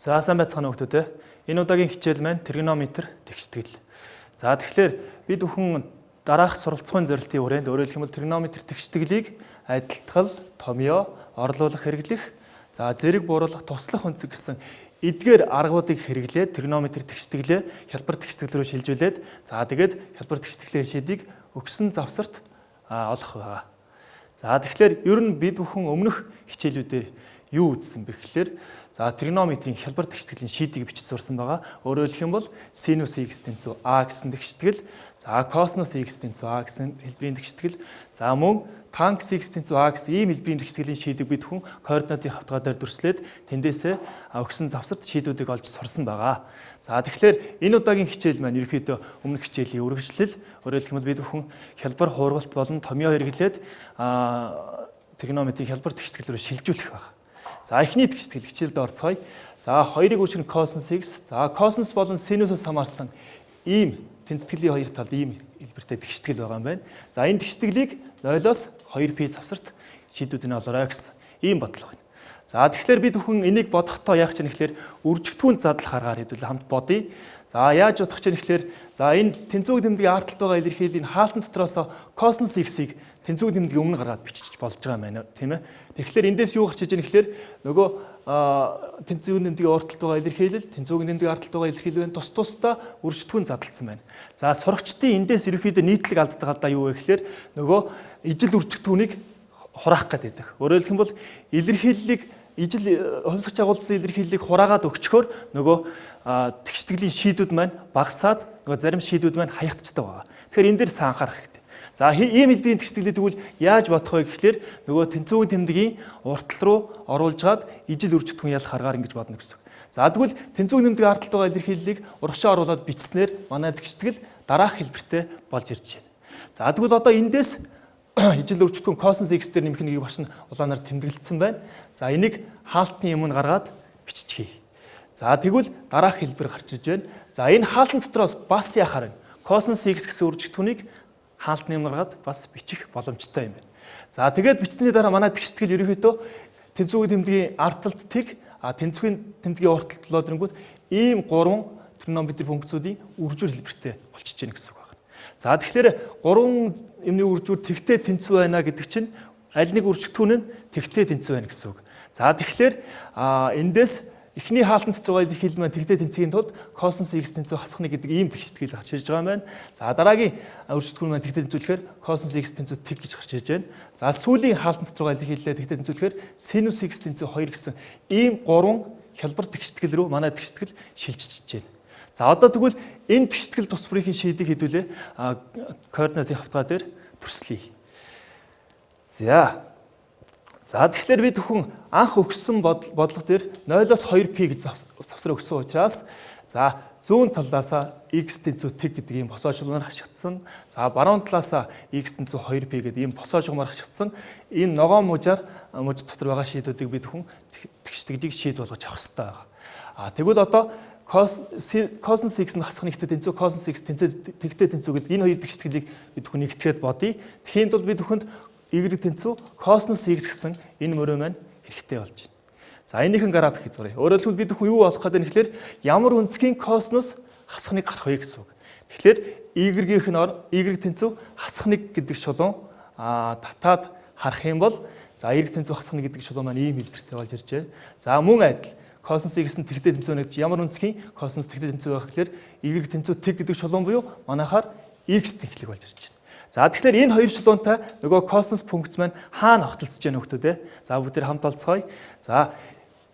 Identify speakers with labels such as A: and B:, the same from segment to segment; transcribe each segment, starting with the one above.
A: За сайн байцгаана хүүхдүүд. Энэ удаагийн хичээл маань тригонометр тэгштгэл. За тэгэхээр бид бүхэн дараах суралцахуйн зорилтын хүрээнд өөрөөр хэлбэл тригонометр тэгштгэлийг адилтгал, томьёо, орлуулах, хэрэглэх, за зэрэг бууруулах, туслах үнцэг гэсэн эдгээр аргуудыг хэрэглээд тригонометр тэгштгэлээ хялбар тэгштгэл рүү шилжүүлээд за тэгээд хялбар тэгштгэлийн шийдийг өгсөн завсарт олох байгаа. За тэгэхээр ер нь бид бүхэн өмнөх хичээлүүдээр юу үзсэн бэ гэхээр за тригонометрийн хялбар тэгштгэлийн шийдийг бичиж сурсан байгаа. Өөрөөр хэлэх юм бол синус x тэнцүү a гэсэн тэгштгэл, за косинус x тэнцүү a гэсэн хэлбэрийн тэгштгэл, за мөн танкс x тэнцүү a гэсэн ийм хэлбэрийн тэгштгэлийн шийдийг бид хүн координатын хавтгай дээр дүрслээд тэндээсээ өгсөн завсарт шийдүүдийг олж сурсан байгаа. За тэгэхээр энэ удаагийн хичээл маань ерөнхийдөө өмнөх хичээлийн үргэлжлэл. Өөрөөр хэлэх юм бол бид бүхэн хялбар хуургалт болон томьёо хэрэглээд тригонометрийн хялбар тэгштгэл рүү шилжүүлэх байгаа. За эхний тэгштгэл хичээлд орцгоё. За 2-ыг үүсгэн косинус x. За косинус болон синусаас хамаарсан ийм тэнцэтгэлийн хоёр талд ийм хэлбэртэй тэгштгэл байгаа юм байна. За энэ тэгштэглийг 0-оос 2π завсарт шийдүүд нь олоорой гэсэн ийм бодлого байна. За тэгэхээр бид бүхэн энийг бодохдоо яах чинь гэхээр үржигтгүүн задал харгаар хэдүүл хамт бодъё. За яаж бодох чинь гэхээр за энэ тэнцвэг тэмдгийн арт талд байгаа илэрхийллийн хаалтан дотроос косинус x-ийг тэнцвэг тэмдгийн өмнө гаргаад бичиж болж байгаа юм байна, тийм ээ. Тэгэхээр эндээс юу гарч иж байгаа гэхээр нөгөө тэнцвэг тэмдгийн урт талд байгаа илэрхийлэл, тэнцвэг тэмдгийн арт талд байгаа илэрхийлэл тус тусдаа үржигтгүүн задалсан байна. За сурагчдын эндээс ерөөхдөө нийтлэг алддаг алдаа юу вэ гэхээр нөгөө ижил үржигтгүүнийг хураах гэдэг. Өөрөөр хэлэх юм бол илэрхийллийг ижил хувьсгч агуулсан илэрхийллийг хураагаад өгчхөөр нөгөө тэгштгэлийн шийдүүд маань багасаад нөгөө зарим шийдүүд маань хаягдчихдаг байгаа. Тэгэхээр энэ дээр анхаарах хэрэгтэй. За ийм хэлбэрийн тэгштэглээ тэгвэл яаж бодох вэ гэхээр нөгөө тэнцвүүн тэмдгийн уртл руу оруулж гад ижил үржигдэх ял харгаар ингэж бодно гэсэн. За тэгвэл тэнцвүүн тэмдгийн арт талд байгаа илэрхийллийг урагшаа оруулаад бичснээр манай тэгштгэл дараах хэлбэртэй болж ирж байна. За тэгвэл одоо эндээс ижил үржигдэх косинус x дээр нэмэх нэгийг багш нь улаанаар тэмдэглэсэн байна. За энийг хаалтны өмнө гаргаад биччихье. За тэгвэл дараах хэлбэр гарч иж байна. За энэ хаалтан дотроос бас яхаар нь косинус x гэсэн үржигдэхүүнийг хаалтны өмнө гаргаад бас бичих боломжтой юм байна. За тэгээд бичсэний дараа манай тэгштгэл ерөнхийдөө тэнцвэг тэмдгийн арт талд тэг, тэнцвэг тэмдгийн урт талд лоодрэнгүүд ийм 3 тригонометрийн функцүүдийн үржүүр хэлбэртэй болчихж байна гэсэн үг байна. За тэгэхээр 3 юмны үржүүр тэгтэй тэнцвэг байна гэдэг чинь аль нэг үржигдэхүүн нь тэгтэй тэнцвэг байна гэсэн үг. За тэгэхээр эндээс эхний хаалтан дотор байгаа илэрхийлэл маань тэгтэй тэнцвэгийн тулд косинус x тэнцвэг хасахны гэдэг ийм тэгштгэл гарч ирж байгаа юм байна. За дараагийн үржигдэхүүн маань тэгтэй тэнцвүүлэхээр косинус x тэнцвэг тэг гэж гарч ирж байна. За сүүлийн хаалтан дотор байгаа илэрхийлэлээ тэгтэй тэнцвүүлэхээр синус x тэнцвэг 2 гэсэн ийм 3 хялбар тэгштгэл рүү манай тэгштгэл шилжиж байна. За одоо тэгвэл энэ тэгштгэл тус бүрийн шийдийг хэдүүлээ координатын хавтгай дээр төрслөе. За тэгэхээр бид бүхэн анх өгсөн бодлого дээр 0-оос 2π гэж завсар өгсөн учраас за зүүн талаасаа x тэнцүү тэг гэдэг ийм босоо шугамар хашигдсан. За баруун талаасаа x тэнцүү 2π гэдэг ийм босоо шугамар хашигдсан. Энэ ногоон муж дотор байгаа шийдүүдийг бид бүхэн тэгштэглийг шийд болгож авах хэрэгтэй байгаа. Тэгвэл одоо косинус x нь хасах нэгтэй тэнцүү, косинус x тэгтэй тэнцүү гэдэг энэ хоёр тэгштгэлийг бид бүхэн нэгтгэхэд бодъё. Тэгэхийн тулд бид бүхэнд y тэнцүү косинус x гэсэн энэ мөрөө маань хэрэгтэй болж байна. За энийхэн график хийцгээрэй. Өөрөөр хэлбэл бид бүхэн юу олох гэдэг нь гэхээр ямар үнцгийн косинус хасах нэг гарах вэ гэсэн үг. Тэгэхээр y-ийнх нь y тэнцүү хасах нэг гэдэг шулуун татаад харах юм бол за y тэнцүү хасах нэг гэдэг шулуун маань ийм хэлбэртэй болж ирж байна. За мөн адил косинус x нь тэгтэй тэнцүү нэгж ямар үнцгийн косинус тэгтэй тэнцүү байх гэхээр y тэнцүү тэг гэдэг шулуун буюу манайхаар x тэнхлэг болж ирж байна. За тэгэхээр энэ хоёр шулуунтай нөгөө косинус функц маань хаана огтлцож байна хөлтөө те. За бүгдээр хамт олцгоё. За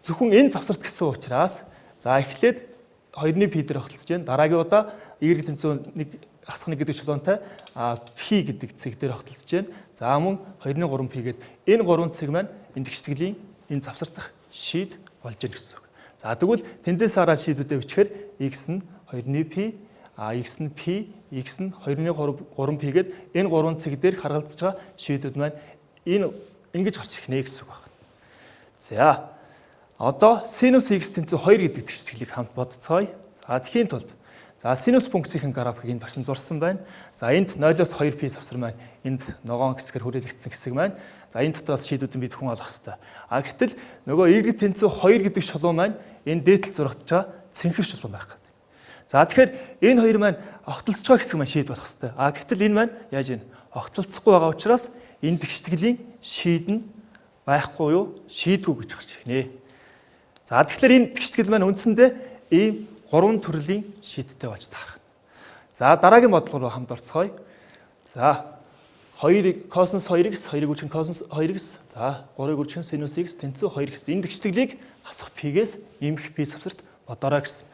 A: зөвхөн энэ завсарт гэсэн учраас за эхлээд 2-ны π дээр огтлцож байна. Дараагийн удаа y тэнцүү нэг хасах нэг гэдэг шулуунтай π гэдэг цэг дээр огтлцож байна. За мөн 2-ны 3π гэдэг энэ 3 цэг маань энэ тэгштгэлийн энэ завсартах шийд болж ийн гэсэн үг. За тэгвэл тэндээс хараад шийдүүдээ бичгээр x нь 2-ны π, x нь π, x нь 2-ны 3π гээд энэ 3 цэг дээр харгалзаж байгаа шийдүүд маань энэ ингэж гарч ирэх нэ гэсэн үг байна. За одоо синус x тэнцүү 2 гэдэг тэгштэглийг хамт бодцгоё. За тэгэхээр тулд за синус функцийн графикийг энэ багш нь зурсан байна. За энд 0-оос 2π завсар маань энд ногоон хэсгээр хүрээлэгдсэн хэсэг маань за энэ дотроос шийдүүдэн бид хүн олох хэрэгтэй. Гэтэл нөгөө y тэнцүү 2 гэдэг шулуун маань энэ дээдл зурагтж байгаа цэнхэр шулуун байх гэдэг. За тэгэхээр энэ хоёр маань огтлцож байгаа хэсэг маань шийд болох хэвээр. Гэтэл энэ маань яаж ийм огтлцохгүй байгаа учраас энэ тэгштгэлийн шийд нь байхгүй юу? Шийдгүй гэж гарч ирнэ. За тэгэхээр энэ тэгштгэл маань үндсэндээ ийм 3 төрлийн шийдтэй болж таарах. За дараагийн бодлого руу хамт орцгоё. За 2 косинус 2x, 2-ыг үржих нь косинус 2x, за 3-ыг үржих нь синус x тэнцүү 2x. Энэ тэгштэглийг хасах π-гээс нэмэх π завсарт бодорой гэсэн.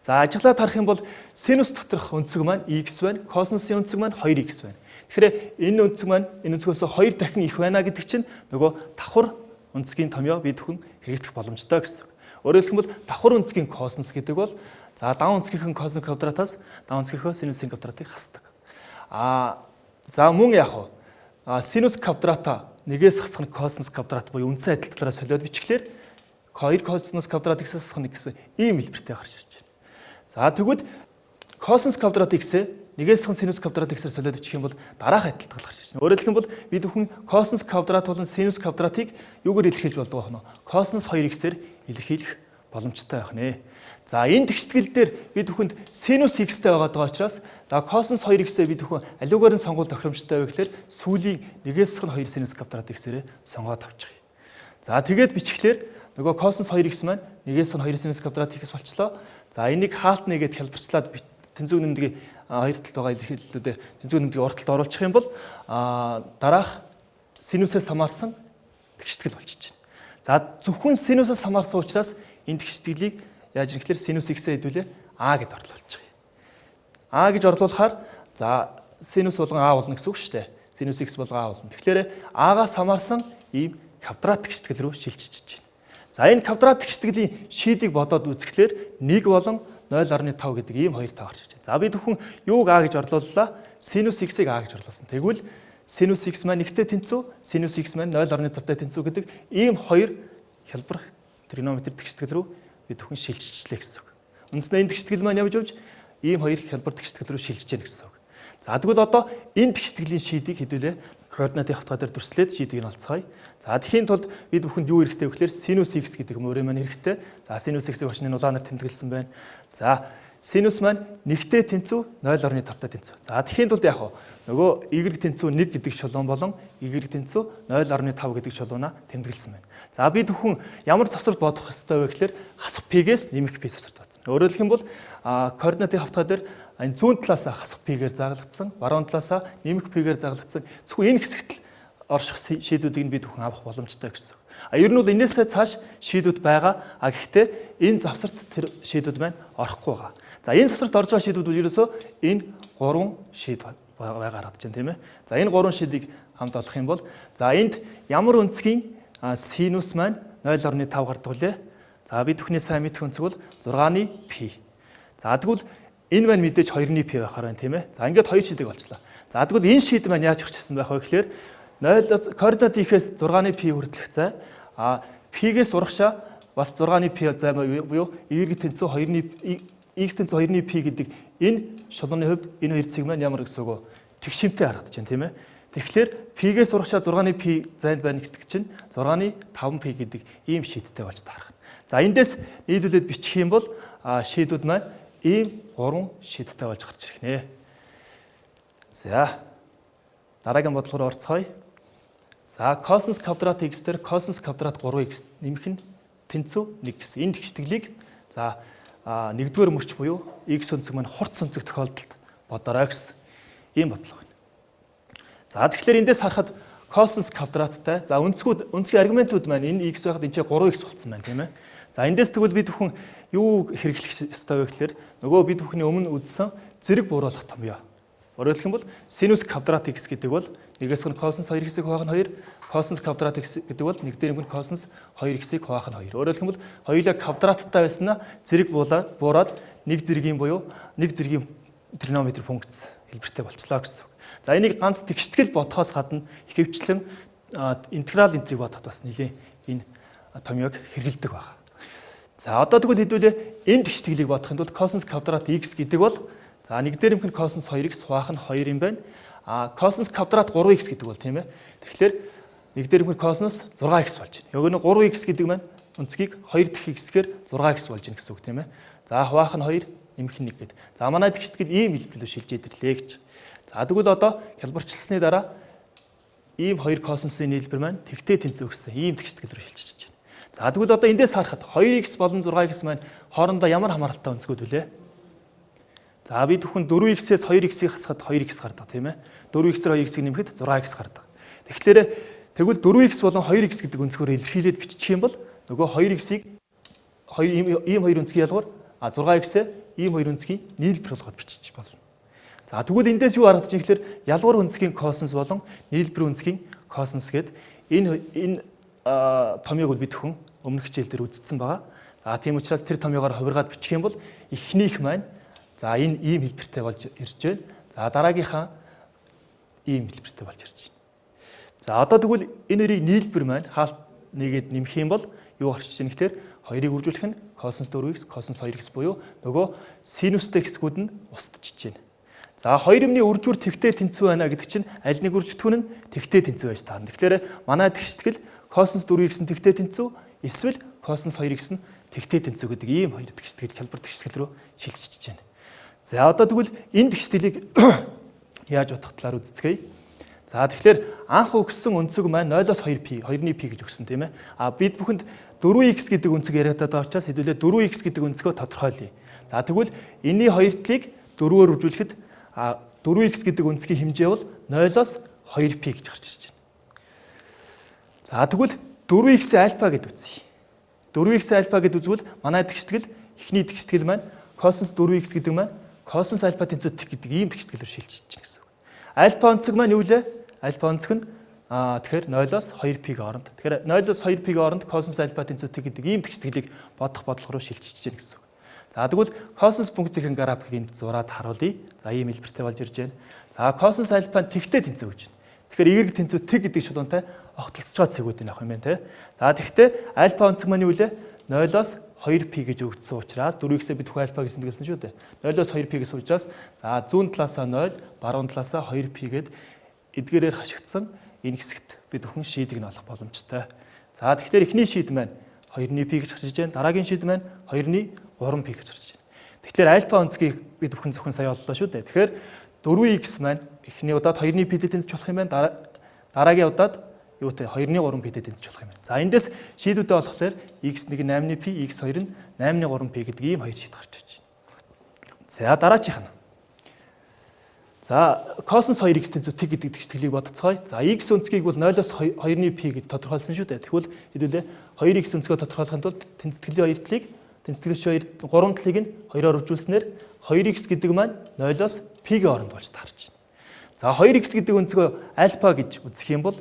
A: За ажиглаад харах юм бол синус доторх өнцөг маань x байна, косинусын өнцөг маань 2x байна. Тэгэхээр энэ өнцөг маань энэ өнцгөөс 2 дахин их байна гэдэг чинь нөгөө давхар өнцгийн томьёо бид бүхэн хэрэглэх боломжтой гэсэн. Өөрөөр хэлбэл давхар өнцгийн косинус гэдэг бол за даван өнцгийнхэн косинус квадратаас даван өнцгийнхөө синусын квадратыг хасдаг. За мөн яг синус квадрата нэгээс хасах нь косинус квадрат буюу үндсэн адил талаараа солиод бичихлээр 2 косинус квадрат x-ээс хасах нь гэсэн ийм хэлбэртэй гарч ирж байна. За тэгвэл косинус квадрат x-ээ нэгээс хасах синус квадрат x-ээр солиод бичих юм бол дараах адилтгал гарч ирж байна. Өөрөөр хэлбэл бид бүхэн косинус квадрат болон синус квадратыг юугаар илэрхийлж болдог вэ? Косинус 2x-ээр илэрхийлэх боломжтой байх нэ. За энэ тэгштгэл дээр бид бүхэнд синус x-тэй байгаа учраас за косинус 2x-ээ бид бүхэн аливаагаар нь сонгуул тохиромжтой вэ гэхээр сүүлийн нэгээс хасах 2 синус квадрат x-ээрээ сонгоод авчих. За тэгээд бичихлээр нөгөө косинус 2x маань нэгээс хасах 2 синус квадрат x болчлоо. За энийг хаалт нэгээд хэлбэрчлээд тэнцвэг нэмдгийг хоёр талд байгаа илэрхийллүүдэд тэнцвэг нэмдгийг урталд оруулчих юм бол дараах синусээс хамаарсан тэгштгэл болчихж байна. За зөвхөн синусаас хамаарсан учраас энэ тэгштгэлийг яаж нэхлээр синус x-ээ хэдүүлээ а гэд орлуулж байгаа. А гэж орлуулахаар за синус болгон а болно гэсэн үг шүү дээ. Синус x болгон а болно. Тэгэхээр а-гаас хамаарсан ийм квадрат тэгштгэл рүү шилжиж байна. За энэ квадрат тэгштгэлийн шийдийг бодоод үзэхлээр 1 болон 0.5 гэдэг ийм хоёр тав гарч ирж байна. За бид бүхэн юуг а гэж орлууллаа? Синус x-ийг а гэж орлуулсан. Тэгвэл синус x маань нэгтэй тэнцүү, синус x маань 0.5-тай тэнцүү гэдэг ийм хоёр хялбар тригонометрик тэгштгэл рүү бид бүхэн шилжчихлээ гэсэн үг. Үндсэндээ энэ тэгштгэл маань явж явж ийм хоёр хялбар тэгштгэл рүү шилжиж гэнэ гэсэн үг. За тэгвэл одоо энэ тэгштгэлийн шийдийг хэдүүлээ координатын хавтгай дээр дүрслээд шийдийг нь олцгоё. За тэхийн тулд бид бүхэнд юу хэрэгтэй вэ гэхээр синус x гэдэг мөрөө маань хэрэгтэй. За синус x-ийг очны улаанаар тэмдэглэсэн байна. За синус маань нэгтэй тэнцүү 0.5-тай тэнцүү. За тэхийн тулд яг нөгөө y тэнцүү 1 гэдэг шалгуун болон y тэнцүү 0.5 гэдэг шалгуунаа тэмдэглэсэн байна. За бид бүхэн ямар завсралт бодох ёстой вэ гэхээр хасах π-гээс нэмэх π завсралт бодсон. Өөрөөр хэлэх юм бол координатын хавтгай дээр энэ зүүн талаасаа хасах π-гээр заглагдсан, баруун талаасаа нэмэх π-гээр заглагдсан. Зөвхөн энэ хэсэгт л орших шийдүүдийг бид бүхэн авах боломжтой гэсэн. Ер нь бол энээсээ цааш шийдүүд байгаа. Гэхдээ энэ завсарт тэр шийдүүд маань орохгүй байгаа. За энэ завсарт орж байгаа шийдүүд бол ерөөсөө энэ 3 шийд байгаа гараад байна тийм ээ. За энэ 3 шийдийг хамт олох юм бол за энд ямар өнцгийн синус маань 0.5 гардаг вүлээ. За бид бүхний сайн мэдэх өнцөг бол 6-ны π. За тэгвэл энэ маань мэдээж 2-ны π байхаар байна тийм ээ. За ингээд хоёр шийдэг болчлаа. За тэгвэл энэ шийд маань яаж гарчихсан байх вэ гэхээр 0 координат x-ээс 6-ны π хүртэлх зай π-гээс урагшаа бас 6-ны π зай буюу y тэнцүү 2-ны x тэнцүү 2-ны π гэдэг энэ шулууны хувьд энэ хоёр цэг маань ямар гэсэн үг вэ? Тэгшимтэй харагдаж байна тийм ээ. Тэгэхээр π-гээс урагшаа 6-ны π зайд байна гэдэг чинь 6-ны 5π гэдэг ийм шийдтэй болж таарах. За эндээс нийлүүлээд бичих юм бол шийдүүд маань ийм 3 шийдтэй болж гарч ирэх нэ. За дараагийн бодлого руу орцгоё. За косинус квадрат x дээр косинус квадрат 3x нэмэх нь тэнцүү 1 гэсэн. Энэ тэгштэглийг за нэгдүгээр мөрч буюу x өнцөг маань хурц өнцөг тохиолдолд бодорой гэсэн ийм бодлого байна. За тэгэхээр эндээс харахад косинус квадраттай за өнцгийн аргументууд маань энэ x байхад энэ 3x болсон байна тийм ээ. За эндээс тэгвэл бид бүхэн юу хэрэглэх ёстой вэ гэхээр нөгөө бид бүхний өмнө үзсэн зэрэг бууруулах томьёо. Өөрөөр хэлэх юм бол синус квадрат x гэдэг бол нэгээс нь косинус 2x-ийг хуваах нь 2, косинус квадрат x гэдэг бол нэг дээр нь косинус 2x-ийг хуваах нь 2. Өөрөөр хэлэх юм бол хоёулаа квадраттай байснаа зэрэг буураад нэг зэргийн буюу нэг зэргийн тригонометрик функц хэлбэртэй болчлоо гэсэн. За энийг ганц тэгштгэл бодохоос гадна ихэвчлэн интеграл энтриг бодоход бас нэлийн энэ томьёог хэрэгэлдэг байна. За одоо тэгвэл хэдүүлээ энэ тэгштэглийг бодохын тулд косинус квадрат x гэдэг бол за нэг дээр нь косинус 2x хуваах нь 2 юм байна. Косинус квадрат 3x гэдэг бол тийм ээ. Тэгэхээр нэг дээр нь косинус 6x болж байна. Нөгөө 3x гэдэг маань өнцгийг 2 дахь x-гээр 6x болж ийн гэсэн үг тийм ээ. За хуваах нь 2 нэмэх нь 1 гэдэг. За манай тэгштгэл ийм хэлбэрээр шилжиж ирлээ гэж. За тэгвэл одоо хялбарчилсны дараа ийм 2 косинусын нийлбэр маань тэгтээ тэнцүү гэсэн ийм тэгштгэл рүү шилжиж байна. За тэгвэл одоо эндээс харахад 2x болон 6x маань хоорондоо ямар хамааралтай өнцгүүд вүлээ? За бид бүхэн 4x-ээс 2x-ийг хасахад 2x гардаг тийм ээ. 4x-ээр 2x-ийг нэмэхэд 6x гардаг. Тэгэхээр тэгвэл 4x болон 2x гэдэг өнцгөөр илэрхийлээд бичих юм бол нөгөө 2x-ийг ийм 2 өнцгийн ялгуур 6x-ээ ийм 2 өнцгийн нийлбэр болгоод бичиж болно. За тэгвэл эндээс юу харагдаж байна гэхээр ялгуур өнцгийн косинус болон нийлбэр өнцгийн косинус гээд энэ томьёог бид бүхэн өмнөх хичээл дээр үзсэн байгаа. За тийм учраас тэр томьёогоор хувиргаад бичих юм бол эхнийх маань за энэ ийм хэлбэртэй болж ирж байна. За дараагийнхаа ийм хэлбэртэй болж ирж байна. За одоо тэгвэл энэ хоёрыг нийлбэр маань хаалт нэгээд нэмэх юм бол юу гарч иж байна гэхээр 2-ыг үржүүлэх нь косинус 4x, косинус 2x буюу нөгөө синустэй хэсгүүд нь устдчихж байна. За 2 юмны үржүүр тэгтээ тэнцүү байна гэдэг чинь аль нэг үржтгүүн нь тэгтээ тэнцүү байж таарна. Тэгэхээр манай тэгштгэл косинус 4x нь тэгтээ тэнцүү, эсвэл косинус 2x нь тэгтээ тэнцүү гэдэг ийм хоёр тэгштгэл хялбар тэгштгэл рүү шилжиж байна. За одоо тэгвэл энэ тэгшгэлийг яаж утгах талаар үздэцгээе. За тэгэхээр анх өгсөн өнцөг маань 0-оос 2p, 2-ны p гэж өгсөн тийм ээ. Бид бүхэнд 4x гэдэг өнцөг яриад байгаа учраас хэдүүлээ 4x гэдэг өнцгөө тодорхойлъё. За тэгвэл энэний хоёр талыг 4-өөр үржүүлэхэд 4x гэдэг өнцгийн хэмжээ бол 0-оос 2p гэж гарч ирж байна. За тэгвэл 4x альфа гэд үзье. 4x альфа гэд үзвэл манай тэгштгэл эхний тэгштгэл маань косинус 4x гэдэг маань косинус альфа тэнцүү тэг гэдэг ийм тэгшгэлээр шилжиж байна гэсэн үг. Альфа онцог маань юу вэ? Альфа онцог нь тэгэхээр 0-оос 2p-ийн хооронд. Тэгэхээр 0-оос 2p-ийн хооронд косинус альфа тэнцүү тэг гэдэг ийм тэгшгэлийг бодох бодлого руу шилжиж байна гэсэн үг. За тэгвэл косинус функцийн график энд зураад харуулъя. За ийм хэлбэртэй болж ирж байна. За косинус альфа нь тэгтээ тэнцүү гэж байна. Тэгэхээр y тэнцүү тэг гэдэг шулуунтай огтлцож байгаа цэгүүдийн авах юм байна те. За тэгтээ альфа онцог маань юу вэ? 0-оос 2p гэж өгдсөн учраас 4x-ээ бид бүхэн альфа гэсэн гэсэн шүү дээ. 0-оос 2p гэсэн учраас за зүүн талаасаа 0, баруун талаасаа 2p гээд эдгээрээр хашигдсан энэ хэсэгт бид бүхэн шийдийг нь олох боломжтой. За тэгэхээр эхний шийд маань 2-ны p гэж гарч иж байна. Дараагийн шийд маань 2-ны 3p гэж гарч иж байна. Тэгэхээр альфа онцгийг бид бүхэн зөвхөн сая оллоо шүү дээ. Тэгэхээр 4x маань эхний удаад 2-ны p-тэй тэнцэж болох юм байна. Дараагийн удаад юутай 2-ны 3p-тэй тэнцэж болох юм байна. За эндээс шийдүүдээ олохлоор x1 нь 8-ны p, x2 нь 8-ны 3p гэдэг ийм хоёр шийд гарч иж байна. За дараачих нь. За косинус 2x тэнцүү тэг гэдэг тэгшгэлийг бодцгоё. За x өнцгийг бол 0-оос 2-ны p гэж тодорхойлсон шүү дээ. Тэгвэл хэдүүлээ 2x өнцгөө тодорхойлохын тулд тэнцэтгэлийн хоёр талыг тэнцэтгэлийн 3 талыг нь 2-оор үржүүлснээр 2x гэдэг маань 0-оос p-ийн хооронд болж таарч байна. За 2x гэдэг өнцгөө альфа гэж үзэх юм бол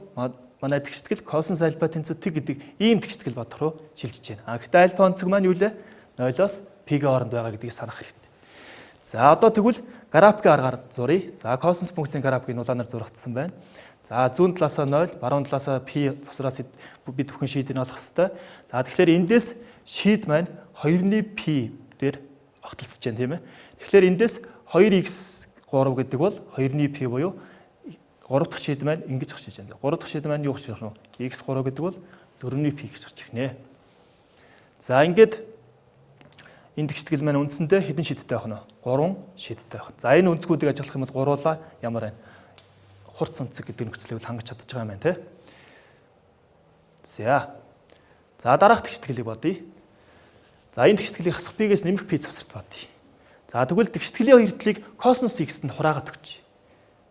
A: манай тэгштгэл косинус альфа тэнцүү тэг гэдэг ийм тэгштгэл бодох руу шилжиж байна. Гэхдээ альфа онцог маань юу вэ? 0-оос p-ийн хооронд байгаа гэдгийг санах хэрэгтэй. За одоо тэгвэл графикийн аргаар зуръя. За косинус функцийн графикийг улаанаар зурагдсан байна. За зүүн талаасаа 0, баруун талаасаа p завсраас бид бүхэн шийдийг олох хэрэгтэй. За тэгэхээр эндээс шийд маань 2-ны p дээр огтлцож байна тийм ээ. Тэгэхээр эндээс 2x 3 гэдэг бол 2-ны p буюу 3 дахь шийд маань ингэж гарч иж байна. 3 дахь шийд маань юу гарч ирэх вэ? x3 гэдэг бол 4-ны p гэж гарч ирнэ. За ингээд энэ тэгштгэл маань үндсэндээ хэдэн шийдтэй байх нь? 3 шийдтэй байх. За энэ өнцгүүдийг ажиглах юм бол гуруула ямар байна? Хурц өнцөг гэдэг нөхцөлийг хангаж чадчих байгаа юм байна те. За дараах тэгшгэлийг бодъё. За энэ тэгшгэлийг хасах p-гээс нэмэх p завсарт бодъё. За тэгвэл тэгштгэлийн хоёр талыг косинус x-т хураагаад өгч.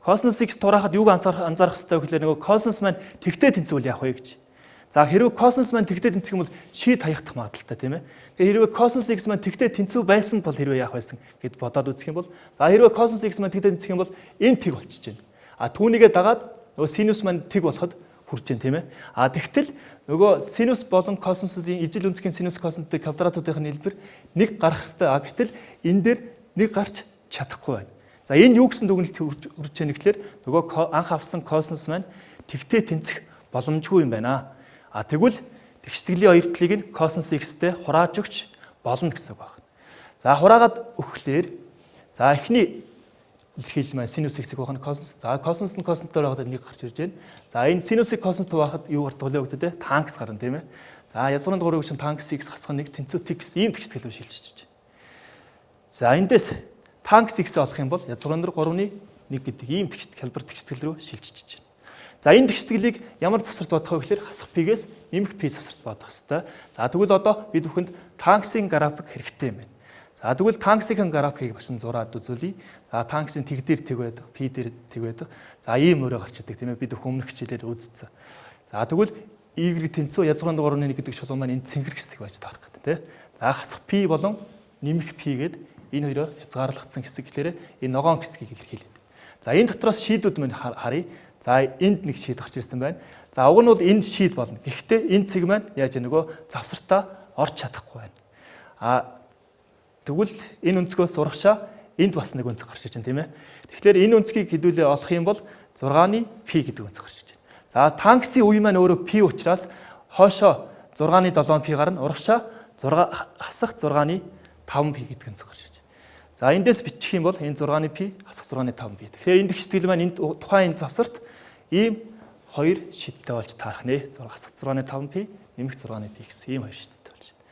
A: Косинус x хураахад юуг анзаарах хэрэгтэй вэ гэхээр нөгөө косинус маань тэгтээ тэнцвэл яах вэ гэж. За хэрвээ косинус маань тэгтээ тэнцэх юм бол шийд хаягдах магадaltaй тийм ээ. Тэгээ хэрвээ косинус x маань тэгтээ тэнцүү байсан бол хэрвээ яах байсан гэд бодоод үзэх юм бол за хэрвээ косинус x маань тэгтээ тэнцэх юм бол энэ тэг болчихж байна. Түүнийгээ дагаад нөгөө синус маань тэг болоход хүрч байна тийм ээ. Тэгтэл нөгөө синус болон косинусуудын ижил өнцгийн синус косинустэй квадратуудын нийлбэр нэг гарах хэвээр. Гэтэл энэ дээр нэг гарч чадахгүй байна. За энэ юу гэсэн дүгнэлт хүрч яах гэхээр нөгөө анх авсан косинус маань тэгтээ тэнцэх боломжгүй юм байна. Тэгвэл тэгштгэлийн хоёр талыг нь косинус x-тэй хурааж өгч болно гэсэн үг байна. За хураагаад өгөхлөөр за эхний илэрхийлэл маань синус x-ийг байх нь косинус. За косинус нь косинустай байгаад нэг гарч ирж байна. За энэ синусыг косинустай байхад юу гардаг вэ гэдэг танкс гарна тийм ээ. За язгуурын дугуйг чинь танк X хасах 1 тэнцүү X ийм тэгштгэл рүү шилжиж байна. За эндээс танк X олох юм бол язгуурын дугуйг 3.1 гэдэг ийм хялбар тэгштгэл рүү шилжиж байна. За энэ тэгштгэлийг ямар завсарт бодох вэ гэхээр хасах P-гээс нэмэх P завсарт бодох ёстой. За тэгвэл одоо бид бүхэнд танксын график хэрэгтэй юм байна. За тэгвэл танксын графикийг башин зураад үзүүлье. За танксын тэг дээр тэг байдаг, P дээр тэг байдаг. За ийм өрөө гарч идэг тийм ээ бид өмнөх хичээлээр үзсэн. За тэгвэл Y тэнцүү язгуурын дугуйг 1 гэдэг шулуун маань энэ цэнгэр хэсэг байж таарах гэдэг тийм. За хасах P болон нэмэх P гээд энэ хоёроо хязгаарлагдсан хэсэг гэхээр энэ ногоон хэсгийг илэрхийлээд. За энэ дотроос шийдүүд маань харъя. За энд нэг шийд гарч ирсэн байна. За уг нь бол энэ шийд болно. Гэхдээ энэ цэг маань яаж нөгөө завсартаа орж чадахгүй байна. Тэгвэл энэ өнцгөөс урагшаа энд бас нэг өнцөг гарч иж байна тийм ээ. Тэгэхээр энэ өнцгийг хэдүүлээ олох юм бол 6-ны P гэдэг өнцөг гарч иж байна. За танксын үе маань өөрөө P учраас хоошоо 6-ны 7P гарна. Урагшаа хасах 6-ны 5P гэдэг өнцөг гарч иж байна. За эндээс бичих юм бол энэ 6-ны P хасах 6-ны 5P. Тэгэхээр энэ тэгштгэл маань энэ тухайн энэ завсарт ийм хоёр шидтэй болж таарах нэ. Хасах 6-ны 5P нэмэх 6-ны P гэсэн ийм хоёр шидтэй болж байна.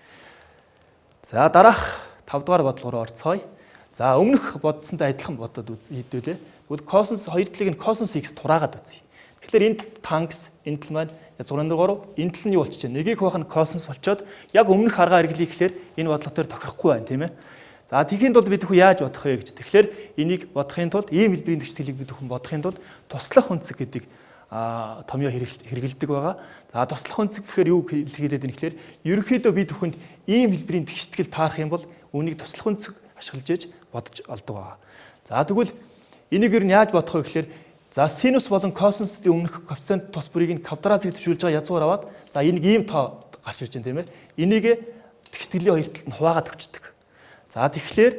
A: За дараах 5 дугаар бодлого руу орцгоё. За өмнөх бодсонтой адилхан бодоод хийдүүлээ. Тэгвэл косинус хоёр талыг нь косинус X тураагаад үзье. Тэгэхээр энд танкс энэ тал маань язгуурын дугуйг энэ тал нь юу болчих вэ? Нэгийг хуваах нь косинус болчоод яг өмнөх арга хэрэглэе гэхээр энэ бодлого төр тохирохгүй байна тийм ээ. За тийхийн тулд бид бүхэн яаж бодох вэ гэж. Тэгэхээр энийг бодохын тулд ийм хэлбэрийн тэгшгэлийг бид бүхэн бодохын тулд туслах өнцөг гэдэг томьёо хэрэгэлдэг байгаа. За туслах өнцөг гэхээр юу хэлгээд байна гэхээр ерөнхийдөө бид бүхэнд ийм хэлбэрийн тэгштгэл таарах юм бол үүнийг туслах өнцөг ашиглаж ээж бодож олдог байгаа. За тэгвэл энийг ер нь яаж бодох вэ гэхээр за синус болон косинусны өмнөх коэффициент тус бүрийг нь квадрат зэрэг төвшүүлж байгаа язгуур аваад за энийг ийм тоо гарч ирж байна тийм ээ. Энийг тэгштгэлийн хоёр талд нь хуваагаад өгчдөг. За тэгэхээр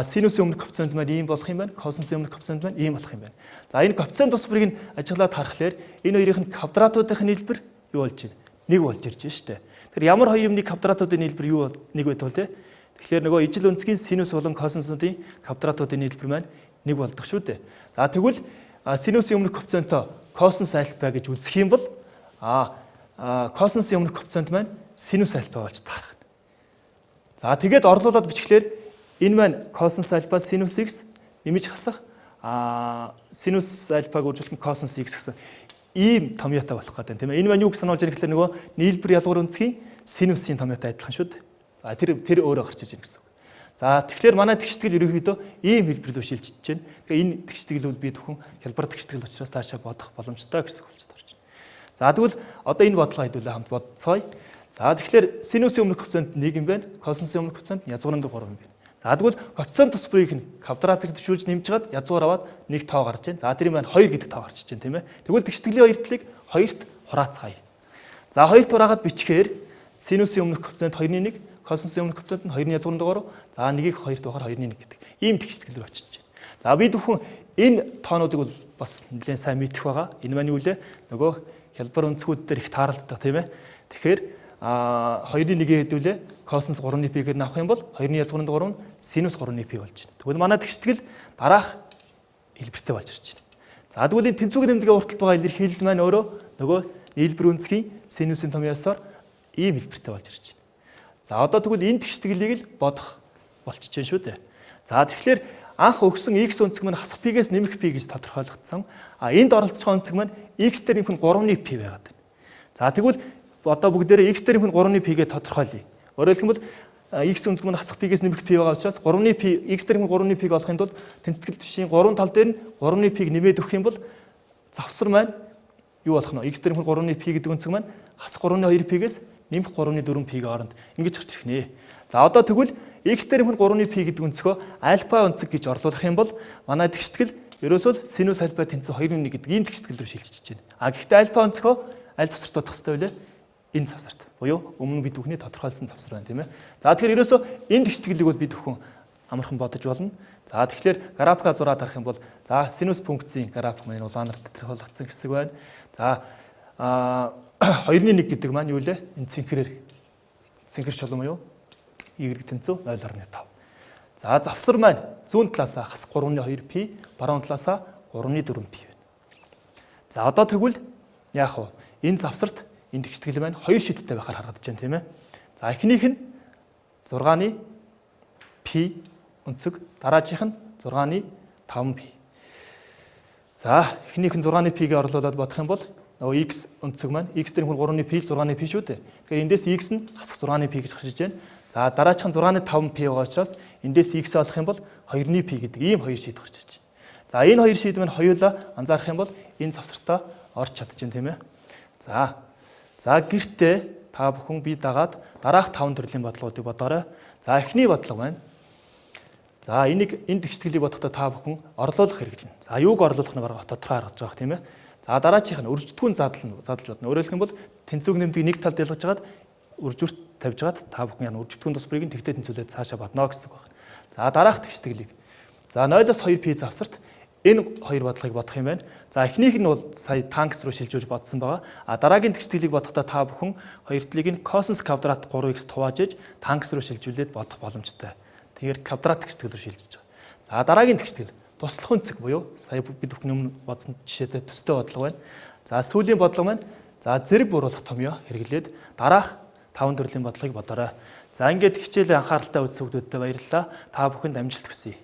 A: синусын өмнөх коэффициент маань ийм болох юм байна. Косинусын өмнөх коэффициент маань ийм болох юм байна. За энэ коэффициент тус бүрийг нь ажиглаад харахаар энэ хоёрын квадратуудын нийлбэр юу болж байна? 1 болж ирж байна шүү дээ. Тэгэхээр ямар хоёр юмны квадратуудын нийлбэр юу 1 байдаг вэ те? Тэгэхээр нөгөө ижил өнцгийн синус болон косинусуудын квадратуудын нийлбэр маань 1 болдог шүү дээ. За тэгвэл синусын өмнөх коэффициентоо косинус альфа гэж үзэх юм бол косинусын өмнөх коэффициент маань синус альфа болж таарах. За тэгээд орлуулад бичглээр энэ маань косинус альфа синус X нэмж хасах синус альфаг үржүүлэх косинус X гэсэн ийм томьёотой болох гэдэг тийм ээ. Энэ маань юу гэсэн сануулж байгаа гэхээр нөгөө нийлбэр язгуур өнцгийн синусын томьёотой адилхан шүү дээ. За тэр өөрөө гарч иж байна гэсэн. За тэгэхээр манай тэгштгэл ерөнхийдөө ийм хэлбэр рүү шилжиж байна. Тэгэхээр энэ тэгштгэл бол би зөвхөн хялбар тэгштгэл учраас таашаа бодох боломжтой гэсэн болж тарж байна. За тэгвэл одоо энэ бодлого хэдүүлээ хамт бодцгоё. За тэгэхээр синусын өмнөх коэффициент 1 юм байна. Косинусын өмнөх коэффициент язгуурын дугуйг 3 юм байна. За тэгвэл коэффициент тус бүрийг нь квадрат зэрэг төвшүүлж нэмж гаад язгуур аваад нэг тоо гарч байна. За тэр маань 2 гэдэг тоо гарч иж байна тийм ээ. Тэгвэл тэгштгэлийн хоёр талыг хоёрт хураацгаая. За хоёрт хураагаад бичгээр синусын өмнөх коэффициент 2.1, косинусын өмнөх коэффициент нь 2-ны язгуурын дугуйг. За нэгийг хоёрт ухаар 2.1 гэдэг. Ийм тэгштгэл рүү очиж байна. За бид бүхэн энэ тоонуудыг бол бас нэлээд сайн мэдэх байгаа. Энэ маань юу вэ? Нөгөө хялбар өнцгүүд дээр их тааралддаг тийм ээ. Тэгэхээр 2.1-ийг хэдүүлээ косинус 3.p гэж авах юм бол 2-ны язгуурын дугуйг нь синус 3.p болж байна. Тэгвэл манай тэгштгэл дараах хэлбэртэй болж ирж байна. За тэгвэл энэ тэнцвүүгийн нэмлэгийн урталт байгаа илэрхийлэл маань өөрөө нөгөө нийлбэр өнцгийн синусын томьёосоор ийм хэлбэртэй болж ирж байна. За одоо тэгвэл энэ тэгшгэлийг л бодох болчихж байна шүү дээ. За тэгэхээр анх өгсөн x өнцөг маань хасах p-гээс нэмэх p гэж тодорхойлогдсон. Энд оролцох өнцөг маань x дээр нэмэх нь 3.p байгаад байна. За тэгвэл одоо бүгдээрээ x дээр нэмэх нь 3.p-гээ тодорхойлъё. Өөрөөр хэлбэл x өнцөг маань хасах p-гээс нэмэх p байгаа учраас 3.p x дээр нэмэх 3.p-г олохын тулд тэнцэтгэл төвшийн 3 тал дээр нь 3.p-г нэмээд өгөх юм бол завсар маань юу болох нь? X дээр нэмэх 3.p гэдэг өнцөг маань хасах 3.2p-гээс нэмэх 3.4p-г оронд ингэж гарч ирэх нэ. За одоо тэгвэл x дээр нэмэх 3.p гэдэг өнцгөө альфа өнцөг гэж орлуулах юм бол манай тэгштгэл ерөөсөө синус альфа тэнцүү 2.1 гэдэг ийм тэгштгэл рүү шилжиж байна. Гэхдээ альфа өнцгөө аль завсарт бодох хэрэгтэй вэ? Энэ завсарт. Буюу өмнө бид бүхний тодорхойлсон завсар байна тийм ээ. За тэгэхээр ерөөсөө энэ тэгшгэлийг бол бид бүхэн амархан бодож болно. За тэгэхээр графика зураад харах юм бол за синус функцийн график маань улаанаар тодорхойлогдсон хэсэг байна. За 2.1 гэдэг маань юу вэ? Энэ цэнхэр шулуун юу? Y тэнцүү 0.5. За завсар маань зүүн талаас хас 3.2p, баруун талаас 3.4p байна. За одоо тэгвэл яах вэ? Энэ завсарт энэ тэгштгэл маань хоёр шидтэй байхаар харагдаж байна тийм ээ. За эхнийх нь 6-ны π өнцөг, дараагийнх нь 6-ны 5π. За эхнийх нь 6-ны π-гээ орлуулад бодох юм бол нөгөө x өнцөг маань x дээр хүн 3-ны π 6-ны π шүү дээ. Тэгэхээр эндээс x нь хасах 6-ны π гэж гарч иж байна. За дараачих нь 6-ны 5π байгаа учраас эндээс x олох юм бол 2-ны π гэдэг ийм хоёр шийд гарч иж байна. За энэ хоёр шийд маань хоёулаа анзаарах юм бол энэ завсартаа орж чадчихна тийм ээ. За гэртээ та бүхэн бие дагаад дараах 5 төрлийн бодлогуудыг бодоорой. За эхний бодлого байна. За энийг энэ тэгшгэлийг бодохдоо та бүхэн орлуулах хэрэгжинэ. За юуг орлуулах нь бараг тодорхой харагдаж байгаа тийм ээ. За дараачих нь өржтгүүн задлж бодно. Өөрөөр хэлбэл тэнцвэг нэмдгийг нэг талд ялгаж хагаад өржүрт тавьж хагаад та бүхэн яна өржтгүүн тус бүрийг тэгтээ тэнцвүүлээд цаашаа бодно гэсэн үг байна. За дараах тэгшгэлийг. За 0-2 π завсарт энэ хоёр бодлогыг бодох юм байна. За эхнийх нь бол сая танкс руу шилжүүлж бодсон байгаа. А дараагийн тэгшгэлийг бодохдоо та бүхэн хоёр талыг нь косинус квадрат 3x туваажиж танкс руу шилжүүлээд бодох боломжтой. Тэгэхээр квадрат тэгштгэл рүү шилжиж байгаа. За дараагийн тэгштгэл туслах үнцэг буюу сая бид бүхэн өмнө бодсон жишээтэй төстэй бодлого байна. За сүүлийн бодлого маань за зэрэг бууруулах томьёо хэрэглээд дараах 5 төрлийн бодлогыг бодоорой. За ингээд хичээлийн анхааралтай үзсэн хүмүүстээ баярлалаа. Та бүхэнд амжилт хүсье.